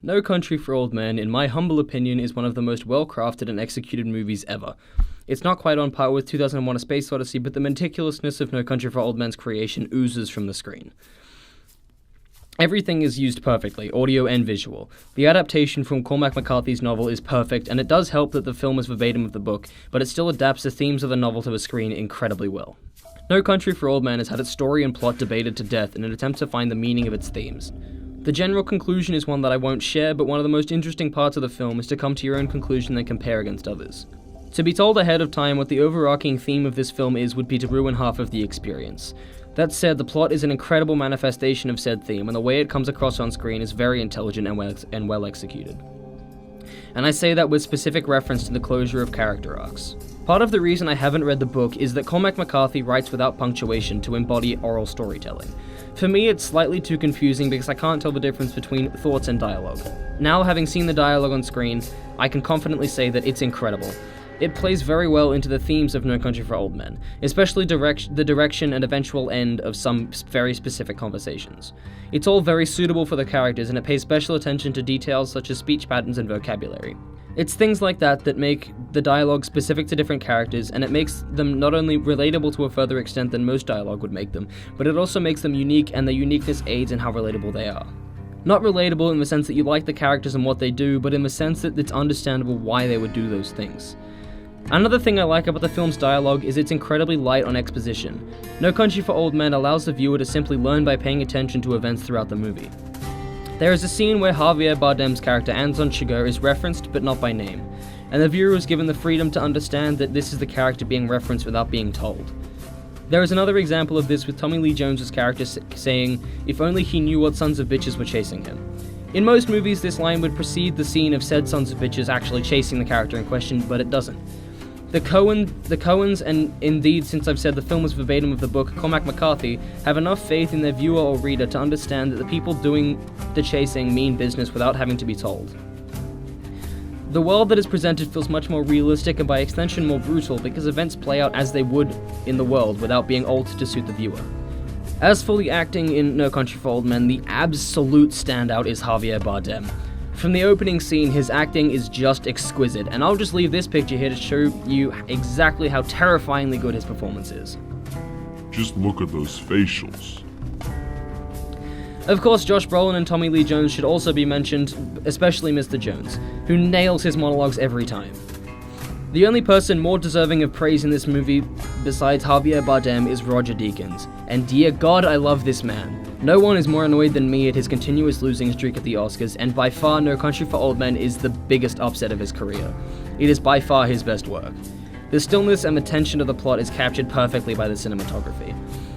No Country for Old Men, in my humble opinion, is one of the most well-crafted and executed movies ever. It's not quite on par with 2001: A Space Odyssey, but the meticulousness of No Country for Old Men's creation oozes from the screen. Everything is used perfectly, audio and visual. The adaptation from Cormac McCarthy's novel is perfect, and it does help that the film is verbatim of the book, but it still adapts the themes of the novel to the screen incredibly well. No Country for Old Men has had its story and plot debated to death in an attempt to find the meaning of its themes. The general conclusion is one that I won't share, but one of the most interesting parts of the film is to come to your own conclusion and compare against others. To be told ahead of time what the overarching theme of this film is would be to ruin half of the experience. That said, the plot is an incredible manifestation of said theme, and the way it comes across on screen is very intelligent and well executed. And I say that with specific reference to the closure of character arcs. Part of the reason I haven't read the book is that Cormac McCarthy writes without punctuation to embody oral storytelling. For me, it's slightly too confusing because I can't tell the difference between thoughts and dialogue. Now, having seen the dialogue on screen, I can confidently say that it's incredible. It plays very well into the themes of No Country for Old Men, especially the direction and eventual end of some very specific conversations. It's all very suitable for the characters, and it pays special attention to details such as speech patterns and vocabulary. It's things like that that make the dialogue specific to different characters, and it makes them not only relatable to a further extent than most dialogue would make them, but it also makes them unique, and their uniqueness aids in how relatable they are. Not relatable in the sense that you like the characters and what they do, but in the sense that it's understandable why they would do those things. Another thing I like about the film's dialogue is it's incredibly light on exposition. No Country for Old Men allows the viewer to simply learn by paying attention to events throughout the movie. There is a scene where Javier Bardem's character Anton Chigurh is referenced but not by name, and the viewer is given the freedom to understand that this is the character being referenced without being told. There is another example of this with Tommy Lee Jones' character saying, "If only he knew what sons of bitches were chasing him." In most movies, this line would precede the scene of said sons of bitches actually chasing the character in question, but it doesn't. The Coens, and indeed, since I've said the film was verbatim of the book, Cormac McCarthy, have enough faith in their viewer or reader to understand that the people doing the chasing mean business without having to be told. The world that is presented feels much more realistic and by extension more brutal because events play out as they would in the world without being altered to suit the viewer. As for the acting in No Country for Old Men, the absolute standout is Javier Bardem. From the opening scene, his acting is just exquisite, and I'll just leave this picture here to show you exactly how terrifyingly good his performance is. Just look at those facials. Of course, Josh Brolin and Tommy Lee Jones should also be mentioned, especially Mr. Jones, who nails his monologues every time. The only person more deserving of praise in this movie besides Javier Bardem is Roger Deakins, and dear God, I love this man. No one is more annoyed than me at his continuous losing streak at the Oscars, and by far No Country for Old Men is the biggest upset of his career. It is by far his best work. The stillness and the tension of the plot is captured perfectly by the cinematography.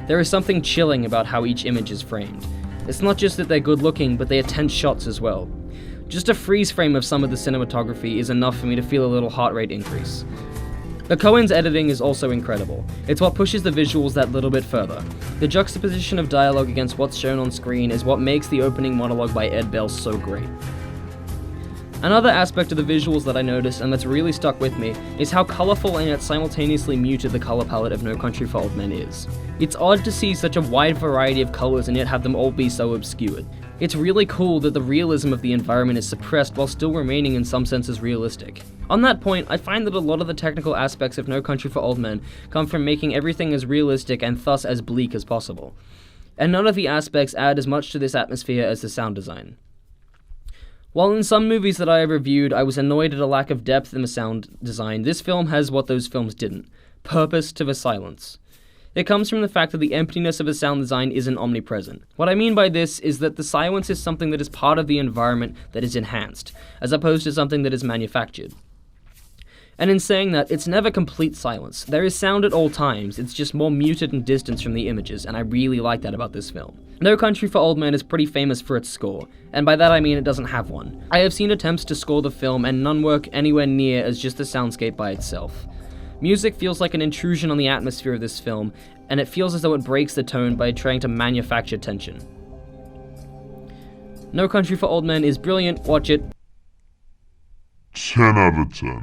There is something chilling about how each image is framed. It's not just that they're good looking, but they are tense shots as well. Just a freeze frame of some of the cinematography is enough for me to feel a little heart rate increase. The Coens' editing is also incredible. It's what pushes the visuals that little bit further. The juxtaposition of dialogue against what's shown on screen is what makes the opening monologue by Ed Bell so great. Another aspect of the visuals that I noticed and that's really stuck with me is how colorful and yet simultaneously muted the color palette of No Country for Old Men is. It's odd to see such a wide variety of colors and yet have them all be so obscured. It's really cool that the realism of the environment is suppressed while still remaining in some senses realistic. On that point, I find that a lot of the technical aspects of No Country for Old Men come from making everything as realistic and thus as bleak as possible. And none of the aspects add as much to this atmosphere as the sound design. While in some movies that I have reviewed, I was annoyed at a lack of depth in the sound design, this film has what those films didn't: purpose to the silence. It comes from the fact that the emptiness of the sound design isn't omnipresent. What I mean by this is that the silence is something that is part of the environment that is enhanced, as opposed to something that is manufactured. And in saying that, it's never complete silence. There is sound at all times, it's just more muted and distanced from the images, and I really like that about this film. No Country for Old Men is pretty famous for its score, and by that I mean it doesn't have one. I have seen attempts to score the film, and none work anywhere near as just the soundscape by itself. Music feels like an intrusion on the atmosphere of this film, and it feels as though it breaks the tone by trying to manufacture tension. No Country for Old Men is brilliant, watch it. 10 out of 10.